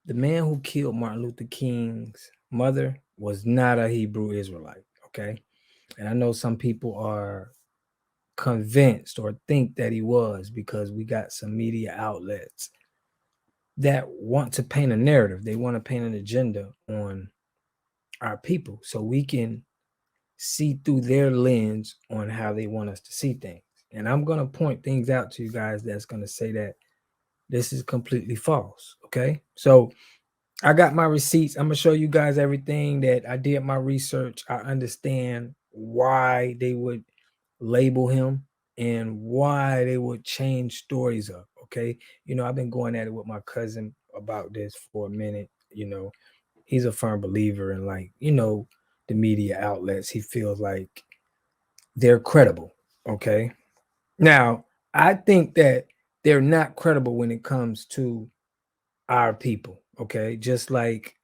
the man who killed Martin Luther King's mother was not a Hebrew Israelite, okay? And I know some people are convinced or think that he was because we got some media outlets that want to paint a narrative. They want to paint an agenda on our people so we can see through their lens on how they want us to see things. And I'm going to point things out to you guys that's going to say that this is completely false. Okay. So I got my receipts. I'm going to show you guys everything that I did my research. I understand why they would label him and why they would change stories up. Okay. You know, I've been going at it with my cousin about this for a minute. You know, he's a firm believer in, like, you know, the media outlets. He feels like they're credible. Okay. Now, I think that they're not credible when it comes to our people. Okay. Just like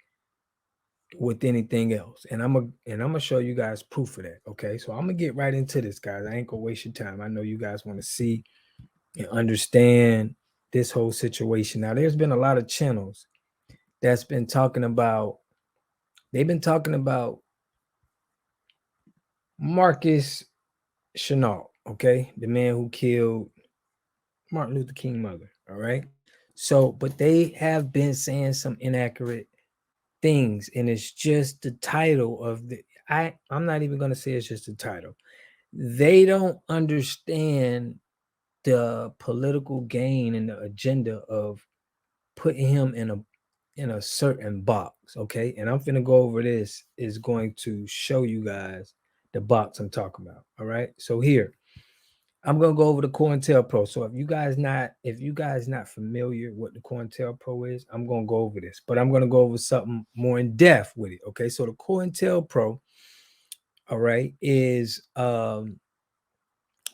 with anything else. And I'm gonna show you guys proof of that. Okay. So I'm gonna get right into this, guys. I ain't gonna waste your time. I know you guys want to see and understand this whole situation. Now, there's been a lot of channels that's been talking about, they've been talking about Marcus Chenault, okay, the man who killed Martin Luther King mother. All right. So, but they have been saying some inaccurate things, and it's just the title of the I'm not even gonna say it's just the title. They don't understand the political gain and the agenda of putting him in a certain box. Okay. And I'm gonna go over this, is going to show you guys the box I'm talking about. All right. So here, I'm gonna go over the COINTELPRO. So if you guys not familiar what the COINTELPRO is, I'm gonna go over this, but I'm gonna go over something more in depth with it. Okay, so the COINTELPRO, all right, is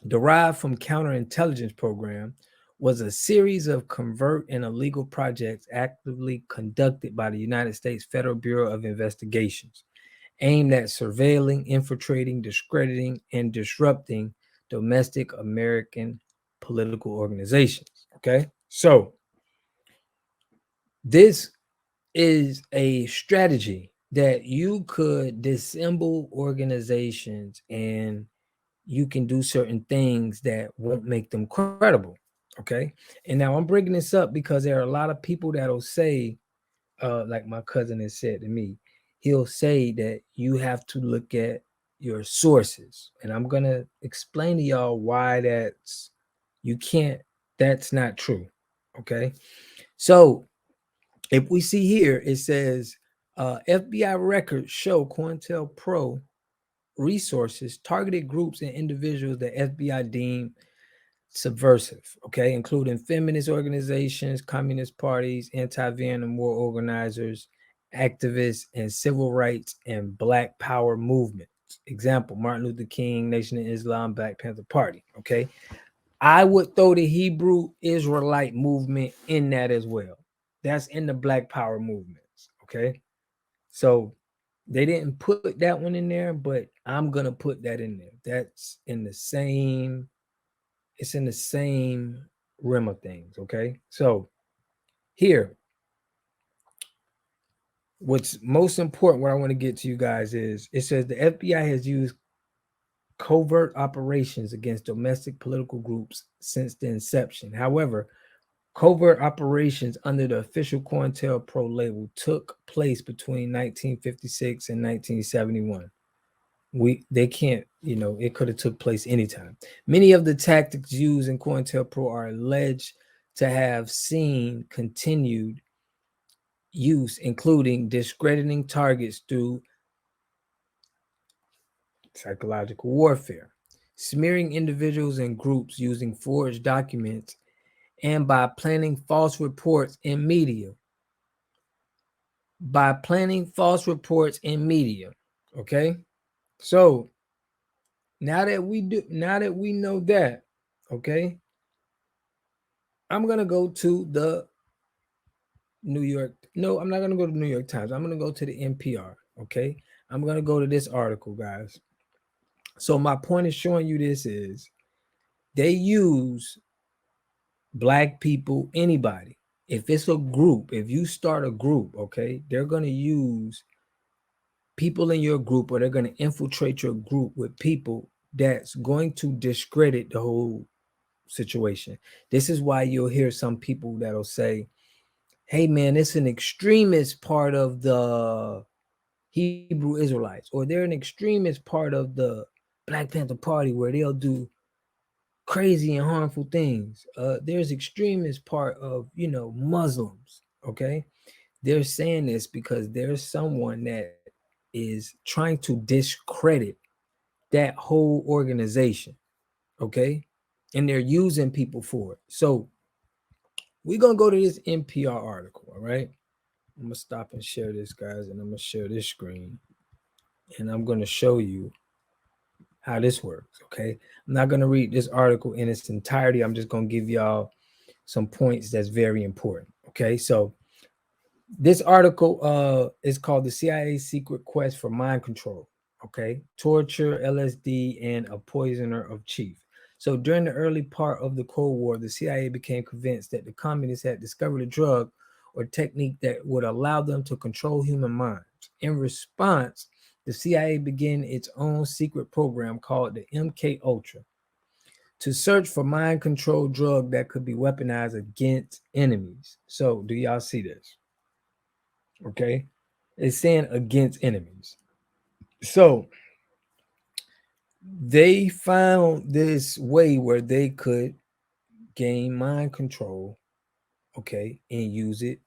derived from counterintelligence program, was a series of covert and illegal projects actively conducted by the United States Federal Bureau of Investigations, aimed at surveilling, infiltrating, discrediting, and disrupting domestic American political organizations. Okay. So this is a strategy that you could dissemble organizations, and you can do certain things that won't make them credible. Okay. And now I'm bringing this up because there are a lot of people that'll say, like my cousin has said to me, he'll say that you have to look at your sources. And I'm going to explain to y'all why you can't, that's not true. Okay. So if we see here, it says FBI records show COINTELPRO resources targeted groups and individuals that FBI deemed subversive, okay, including feminist organizations, communist parties, anti-Vietnam War organizers, activists, and civil rights and Black Power movements. Example: Martin Luther King, Nation of Islam, Black Panther Party. Okay, I would throw the Hebrew Israelite movement in that as well. That's in the Black Power movements. Okay, so they didn't put that one in there, but I'm gonna put that in there. That's in the same, it's in the same realm of things. Okay. So here, what's most important, what I want to get to you guys is, it says the FBI has used covert operations against domestic political groups since the inception. However, covert operations under the official COINTELPRO label took place between 1956 and 1971. They can't, you know, it could have took place anytime. Many of the tactics used in COINTELPRO are alleged to have seen continued use, including discrediting targets through psychological warfare, smearing individuals and groups using forged documents, and by planning false reports in media. By planning false reports in media. Okay. So now that we know that, okay, I'm gonna go to the New York. No, I'm not gonna go to the New York Times. I'm gonna go to the NPR. Okay, I'm gonna go to this article, guys. So my point is showing you this is they use Black people, anybody, if it's a group, if you start a group, okay, they're going to use people in your group, or they're going to infiltrate your group with people that's going to discredit the whole situation. This is why you'll hear some people that'll say, hey man, it's an extremist part of the Hebrew Israelites, or they're an extremist part of the Black Panther Party where they'll do crazy and harmful things. There's extremist part of, Muslims. Okay. They're saying this because there's someone that is trying to discredit that whole organization. Okay. And they're using people for it. So we're going to go to this NPR article. All right. I'm going to stop and share this, guys, and I'm going to share this screen. And I'm going to show you how this works. Okay. I'm not going to read this article in its entirety. I'm just going to give y'all some points that's very important. Okay. So this article is called The CIA's Secret Quest for Mind Control. Okay. Torture, LSD, and a poisoner of chief. So during the early part of the Cold War, the CIA became convinced that the communists had discovered a drug or technique that would allow them to control human minds. In response, the CIA began its own secret program called the MK Ultra to search for mind control drug that could be weaponized against enemies. So, do y'all see this? Okay. It's saying against enemies. So, they found this way where they could gain mind control, okay, and use it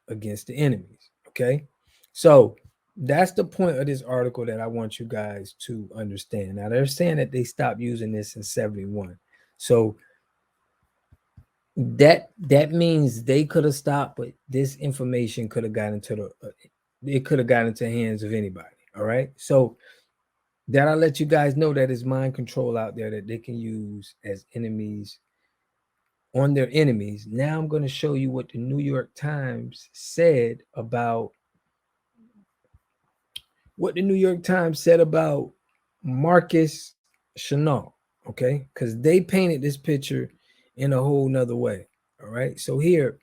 against the enemies. Okay. So, that's the point of this article that I want you guys to understand. Now, they're saying that they stopped using this in 71. So, that means they could have stopped, but this information could have gotten into it could have gotten into the hands of anybody. All right. So that I let you guys know that is mind control out there that they can use as enemies on their enemies. Now I'm going to show you what the New York Times said about Marcus Chenault. Okay, because they painted this picture in a whole nother way. All right. So here,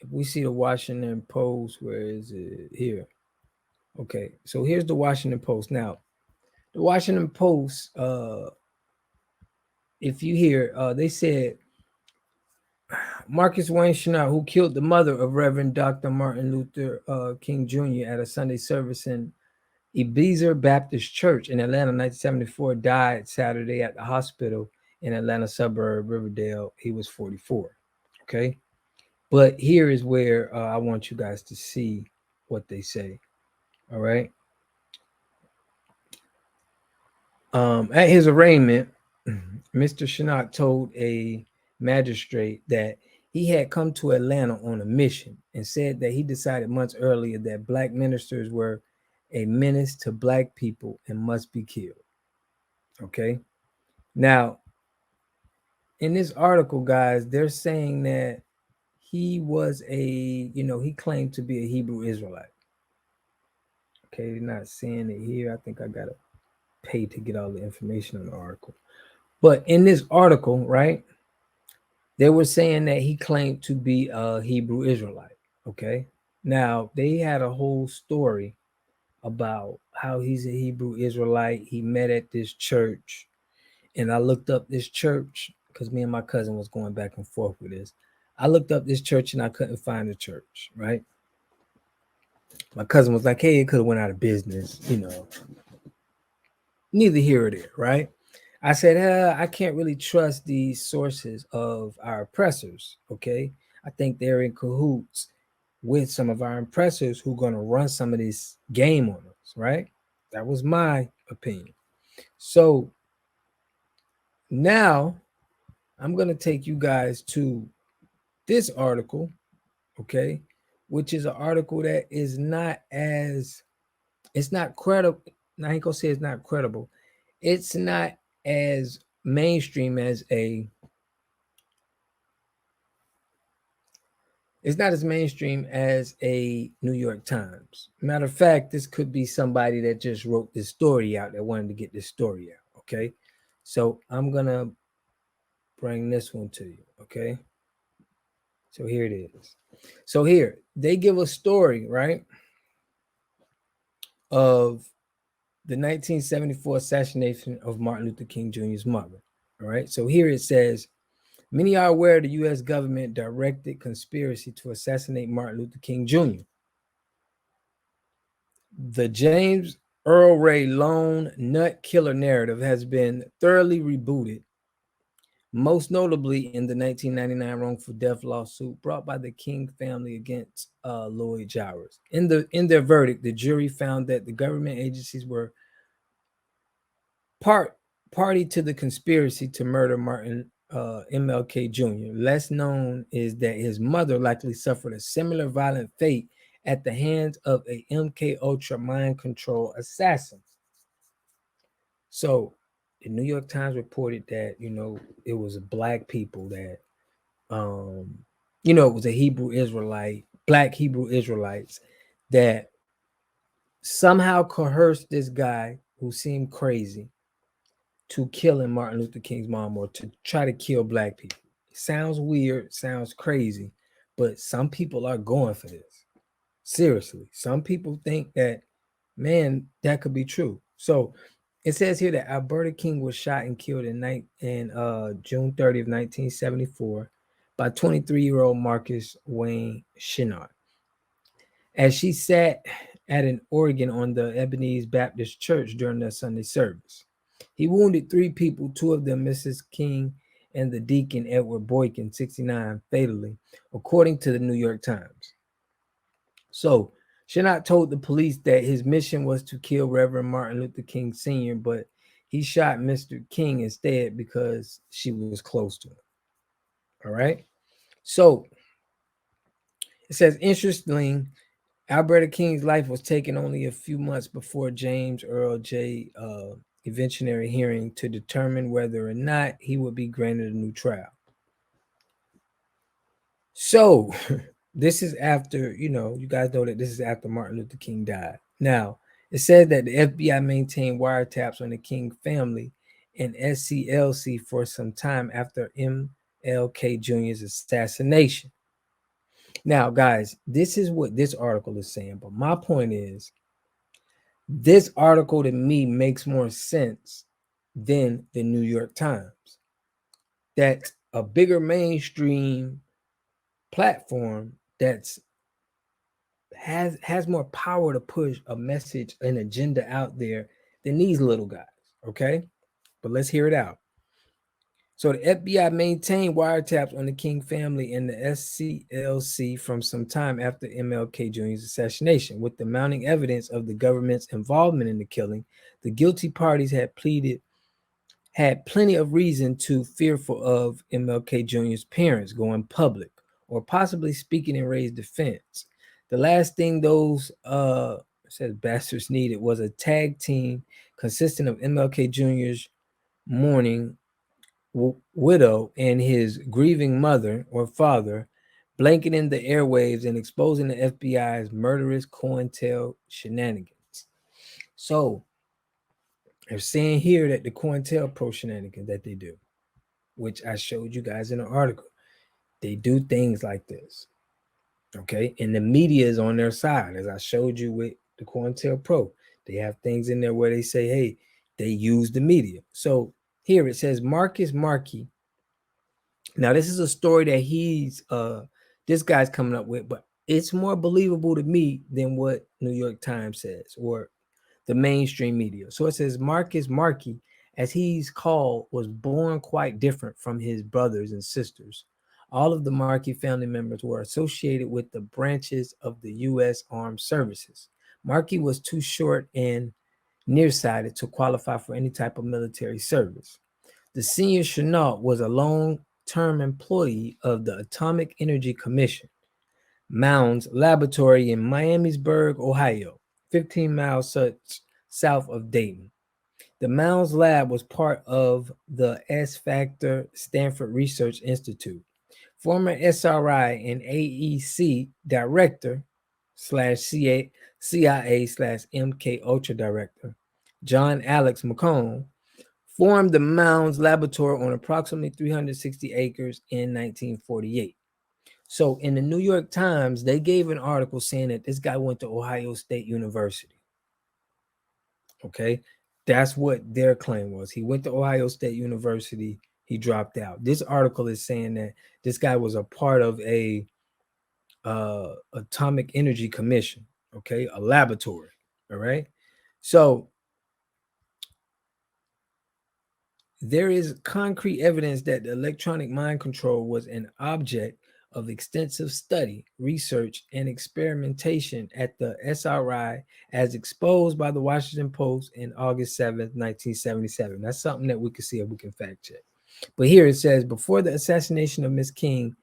if we see the Washington Post, where is it? Here. Okay, so here's the Washington Post. Now, the Washington Post, if you hear, they said Marcus Wayne Chenault, who killed the mother of Reverend Dr. Martin Luther King Jr. at a Sunday service in Ebenezer Baptist Church in Atlanta, 1974, died Saturday at the hospital in Atlanta suburb Riverdale. He was 44. Okay, but here is where I want you guys to see what they say. All right. At his arraignment, Mr. Chenault told a magistrate that he had come to Atlanta on a mission and said that he decided months earlier that black ministers were a menace to black people and must be killed. Okay. Now, in this article, guys, they're saying that he was he claimed to be a Hebrew Israelite. Okay, they're not saying it here. I think I got to pay to get all the information on the article. But in this article, right, they were saying that he claimed to be a Hebrew Israelite. Okay. Now, they had a whole story about how he's a Hebrew Israelite. He met at this church. And I looked up this church because me and my cousin was going back and forth with this. I looked up this church and I couldn't find the church, right? My cousin was like, hey, it could have went out of business, neither here or there, right? I said, I can't really trust the sources of our oppressors. Okay. I think they're in cahoots with some of our oppressors who are going to run some of this game on us, right? That was my opinion. So now I'm going to take you guys to this article, okay, which is an article that is it's not credible. I ain't going to say it's not credible. It's not as mainstream as a it's not as mainstream as a New York Times. Matter of fact, this could be somebody that just wrote this story out that wanted to get this story out. Okay. So I'm gonna bring this one to you. Okay. So here it is. So here they give a story, right, of the 1974 assassination of Martin Luther King Jr.'s mother. All right. So here it says, many are aware the U.S. government directed conspiracy to assassinate Martin Luther King Jr. The James Earl Ray lone nut killer narrative has been thoroughly rebooted, most notably in the 1999 wrongful death lawsuit brought by the King family against Lloyd Jowers. In their verdict, the jury found that the government agencies were party to the conspiracy to murder Martin MLK Jr. Less known is that his mother likely suffered a similar violent fate at the hands of a MK Ultra mind control assassin. So the New York Times reported that, it was black people that, it was a Hebrew Israelite, black Hebrew Israelites that somehow coerced this guy who seemed crazy to killing Martin Luther King's mom, or to try to kill black people. It sounds weird, sounds crazy, but some people are going for this. Seriously, some people think that, man, that could be true. So it says here that Alberta King was shot and killed in June 30th, 1974 by 23-year-old Marcus Wayne Chenard as she sat at an organ on the Ebenezer Baptist Church during their Sunday service. He wounded 3 people, 2 of them Mrs. King and the deacon Edward Boykin, 69, fatally, according to the New York Times. So Chenard told the police that his mission was to kill Reverend Martin Luther King Sr., but he shot Mr. King instead because she was close to him. All right. So it says, interestingly, Alberta King's life was taken only a few months before James Earl J. Eventuary hearing to determine whether or not he would be granted a new trial. So this is after, you guys know that this is after Martin Luther King died. Now, it says that the FBI maintained wiretaps on the King family and SCLC for some time after MLK Jr.'s assassination. Now, guys, this is what this article is saying, but my point is, this article to me makes more sense than the New York Times. That's a bigger mainstream platform that's has more power to push a message, an agenda out there than these little guys. Okay, but let's hear it out. So the FBI maintained wiretaps on the King family and the SCLC from some time after MLK Jr.'s assassination. With the mounting evidence of the government's involvement in the killing, the guilty parties had plenty of reason to fearful of MLK Jr.'s parents going public or possibly speaking in Ray's defense. The last thing those says bastards needed was a tag team consisting of MLK Jr.'s mourning widow and his grieving mother or father, blanketing the airwaves and exposing the FBI's murderous COINTEL shenanigans. So they're saying here that the COINTELPRO shenanigans that they do, which I showed you guys in an article, they do things like this. Okay, and the media is on their side, as I showed you with the COINTELPRO. They have things in there where they say, hey, they use the media. So here it says Marcus Markey. Now, this is a story that this guy's coming up with, but it's more believable to me than what New York Times says or the mainstream media. So it says Marcus Markey, as he's called, was born quite different from his brothers and sisters. All of the Markey family members were associated with the branches of the U.S. Armed Services. Markey was too short and nearsighted to qualify for any type of military service. The senior Chenault was a long-term employee of the Atomic Energy Commission, Mounds Laboratory in Miamisburg, Ohio, 15 miles south of Dayton. The Mounds Lab was part of the S Factor Stanford Research Institute. Former SRI and AEC director / CIA / MK Ultra director John Alex McCone formed the Mounds Laboratory on approximately 360 acres in 1948. So in the New York Times, they gave an article saying that this guy went to Ohio State University. Okay. That's what their claim was. He went to Ohio State University. He dropped out. This article is saying that this guy was a part of a atomic energy commission. Okay. A laboratory. All right. So there is concrete evidence that the electronic mind control was an object of extensive study, research, and experimentation at the SRI as exposed by the Washington Post in August 7th, 1977. That's something that we can see if we can fact check. But here it says, before the assassination of Miss King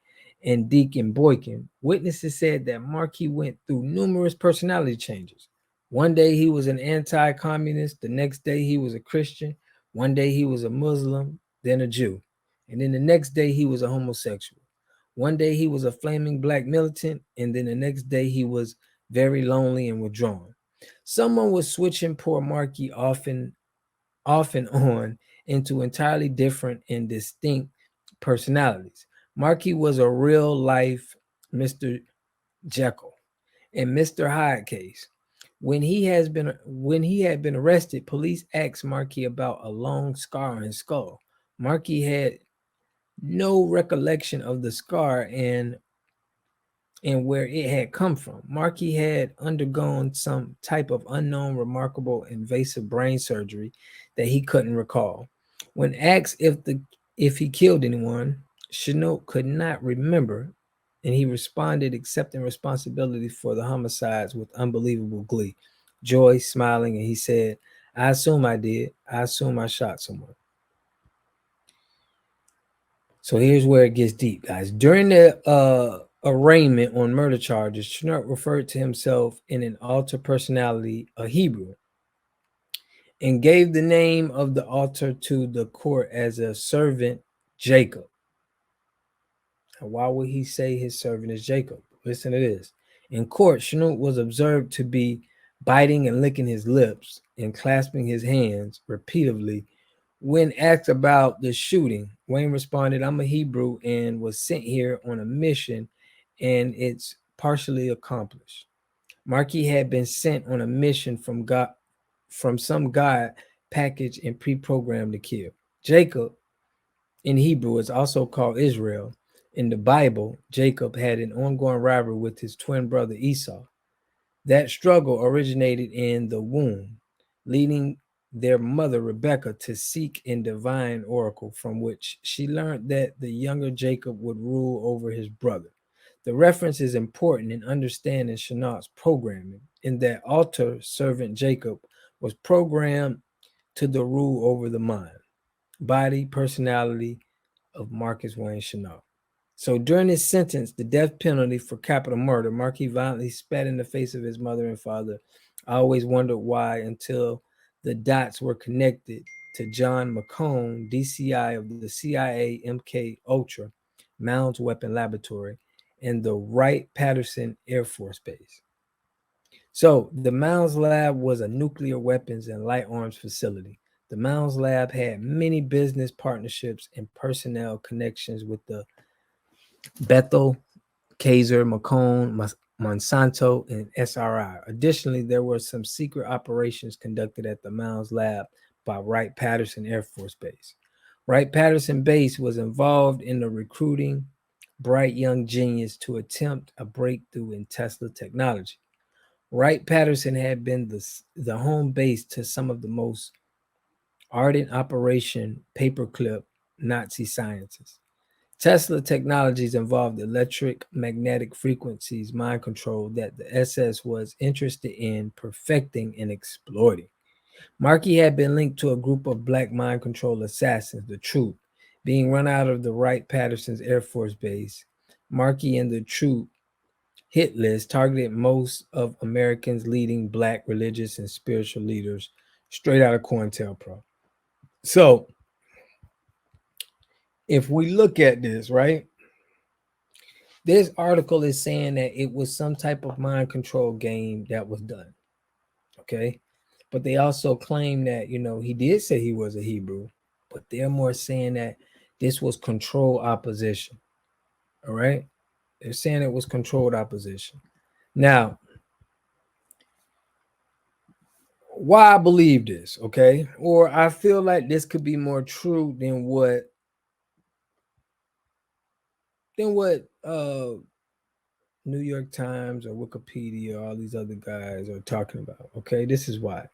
and Deacon Boykin, witnesses said that Markey went through numerous personality changes. One day he was an anti-communist, the next day he was a Christian, one day he was a Muslim, then a Jew, and then the next day he was a homosexual. One day he was a flaming black militant, and then the next day he was very lonely and withdrawn. Someone was switching poor Markey off and on into entirely different and distinct personalities. Markey was a real life Mr. Jekyll and Mr. Hyde case. When he had been arrested, police asked Markey about a long scar on his skull. Markey had no recollection of the scar and where it had come from. Markey had undergone some type of unknown, remarkable, invasive brain surgery that he couldn't recall. When asked if he killed anyone, Chenault could not remember, and he responded, accepting responsibility for the homicides with unbelievable glee, joy, smiling, and he said, "I assume I did. I assume I shot someone." So here's where it gets deep, guys. During the arraignment on murder charges, Chenault referred to himself in an alter personality, a Hebrew, and gave the name of the alter to the court as a servant, Jacob. Now, why would he say his servant is Jacob? Listen to this. In court, Chenault was observed to be biting and licking his lips and clasping his hands repeatedly. When asked about the shooting, Wayne responded, "I'm a Hebrew and was sent here on a mission, and it's partially accomplished." Markey had been sent on a mission from some God packaged and pre-programmed to kill. Jacob in Hebrew is also called Israel. In the Bible, Jacob had an ongoing rivalry with his twin brother Esau. That struggle originated in the womb, leading their mother Rebecca to seek a divine oracle from which she learned that the younger Jacob would rule over his brother. The reference is important in understanding Chenault's programming, in that alter servant Jacob was programmed to the rule over the mind, body, personality of Marcus Wayne Chenault. So during his sentence, the death penalty for capital murder, Markey violently spat in the face of his mother and father. I always wondered why until the dots were connected to John McCone, DCI of the CIA MK Ultra Mounds Weapon Laboratory and the Wright-Patterson Air Force Base. So the Mounds Lab was a nuclear weapons and light arms facility. The Mounds Lab had many business partnerships and personnel connections with the Bethel, Kaiser, McCone, Monsanto, and SRI. Additionally, there were some secret operations conducted at the Mounds Lab by Wright-Patterson Air Force Base. Wright-Patterson Base was involved in the recruiting bright young genius to attempt a breakthrough in Tesla technology. Wright-Patterson had been the home base to some of the most ardent Operation Paperclip Nazi scientists. Tesla technologies involved electric magnetic frequencies mind control that the SS was interested in perfecting and exploiting. Markey had been linked to a group of black mind control assassins, the Troop, being run out of the Wright-Patterson's Air Force Base. Markey and the Troop hit list targeted most of Americans' leading black religious and spiritual leaders, straight out of COINTELPRO. So, if we look at this, right, this article is saying that it was some type of mind control game that was done. Okay. But they also claim that, he did say he was a Hebrew, but they're more saying that this was control opposition. All right. They're saying it was controlled opposition. Now, why I believe this, okay? Or I feel like this could be more true than what New York Times or Wikipedia or all these other guys are talking about. Okay, this is why.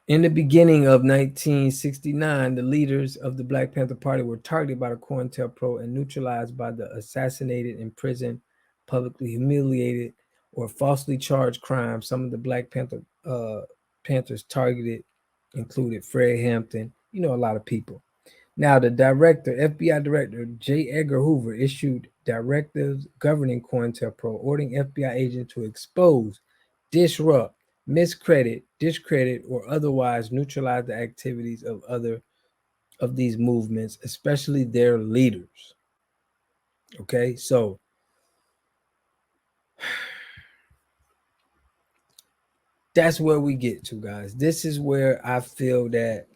In the beginning of 1969, the leaders of the Black Panther Party were targeted by the COINTELPRO and neutralized by the assassinated, imprisoned, publicly humiliated, or falsely charged crimes. Some of the Black Panthers targeted included Fred Hampton, a lot of people. Now, the FBI director, J. Edgar Hoover, issued directives governing COINTELPRO, ordering FBI agents to expose, disrupt, discredit, or otherwise neutralize the activities of other of these movements, especially their leaders. Okay, so that's where we get to, guys. This is where I feel that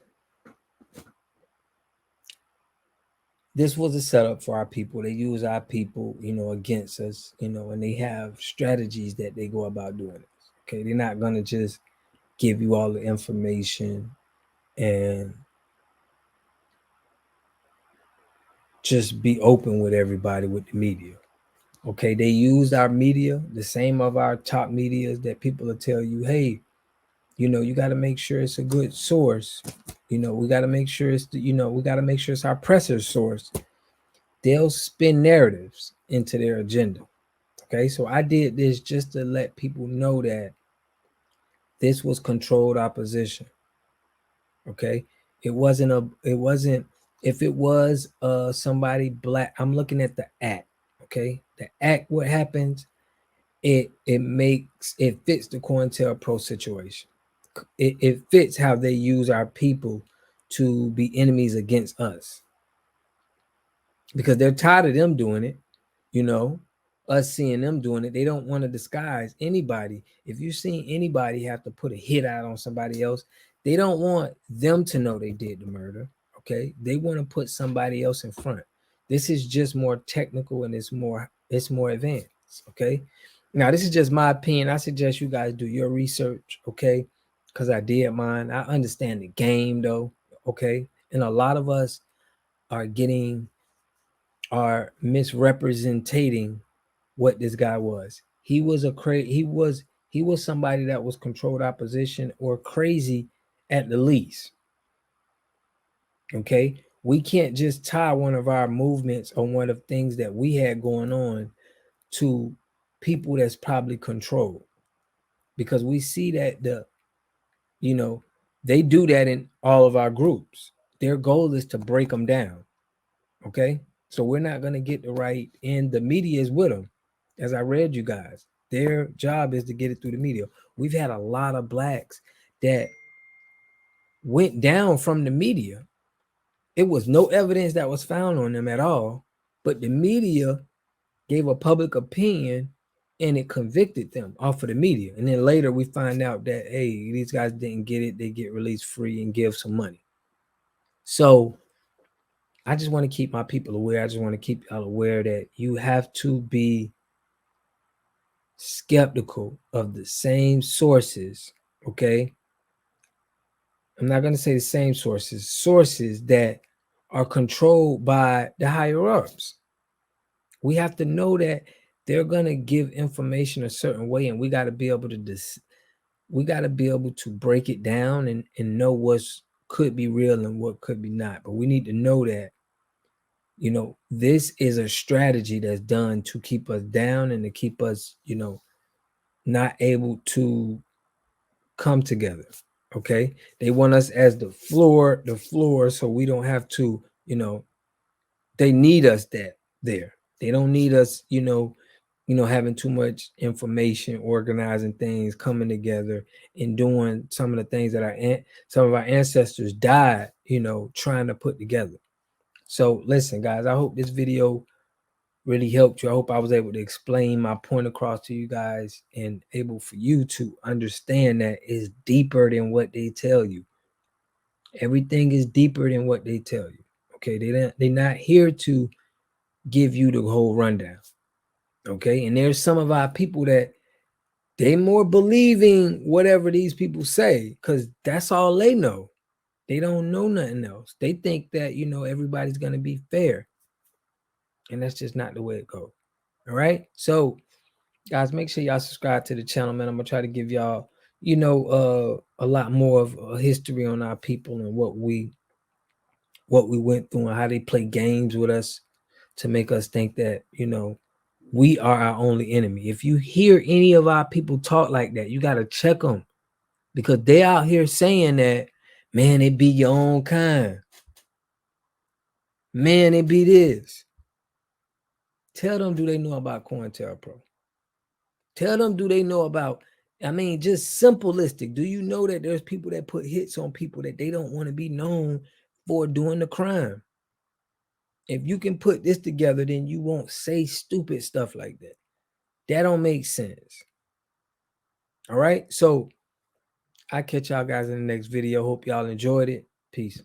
this was a setup for our people. They use our people, against us, and they have strategies that they go about doing it. Okay, they're not gonna just give you all the information and just be open with everybody with the media. Okay, they use our media, the same of our top medias that people will tell you, hey, you got to make sure it's a good source. We got to make sure we got to make sure it's our presser's source. They'll spin narratives into their agenda. Okay, so I did this just to let people know that this was controlled opposition. Okay, it wasn't if it was somebody black. I'm looking at the act. Okay, the act, what happens, it fits the COINTELPRO situation. It fits how they use our people to be enemies against us, because they're tired of them doing it, us seeing them doing it. They don't want to disguise anybody. If you see anybody have to put a hit out on somebody else, they don't want them to know they did the murder. Okay, they want to put somebody else in front. This is just more technical and it's more advanced. Okay, now this is just my opinion. I suggest you guys do your research. Okay, because I did mine. I understand the game though. Okay, and a lot of us are misrepresenting what this guy was. He was he was somebody that was controlled opposition or crazy at the least. Okay, we can't just tie one of our movements or one of things that we had going on to people that's probably controlled, because we see that they do that in all of our groups. Their goal is to break them down. Okay, so we're not going to get the right, and the media is with them. As I read you guys, their job is to get it through the media. We've had a lot of blacks that went down from the media. It was no evidence that was found on them at all, but the media gave a public opinion and it convicted them off of the media. And then later we find out that, hey, these guys didn't get it. They get released free and give some money. So I just want to keep my people aware. I just want to keep y'all aware that you have to be skeptical of the same sources. Okay, I'm not going to say the same sources that are controlled by the higher ups. We have to know that they're going to give information a certain way, and we got to be able to break it down and know what's could be real and what could be not. But we need to know that this is a strategy that's done to keep us down and to keep us not able to come together. Okay, they want us as the floor, so we don't have to, they need us there. They don't need us, having too much information, organizing things, coming together and doing some of the things that some of our ancestors died, trying to put together. So listen, guys, I hope this video really helped you. I hope I was able to explain my point across to you guys and able for you to understand that it's deeper than what they tell you. Everything is deeper than what they tell you. Okay, they're not here to give you the whole rundown. Okay. And there's some of our people that they more believing whatever these people say, because that's all they know. They don't know nothing else. They think that, you know, everybody's going to be fair. And that's just not the way it goes. All right. So, guys, make sure y'all subscribe to the channel, man. I'm going to try to give y'all, you know, a lot more of a history on our people and what we went through and how they play games with us to make us think that, you know, we are our only enemy. If you hear any of our people talk like that, you got to check them, because they out here saying that, man, it be your own kind. Man, it be this. Tell them, do they know about COINTELPRO? Tell them, do they know about, I mean, just simplistic. Do you know that there's people that put hits on people that they don't want to be known for doing the crime? If you can put this together, then you won't say stupid stuff like that. That don't make sense. All right. So I catch y'all guys in the next video. Hope y'all enjoyed it. Peace.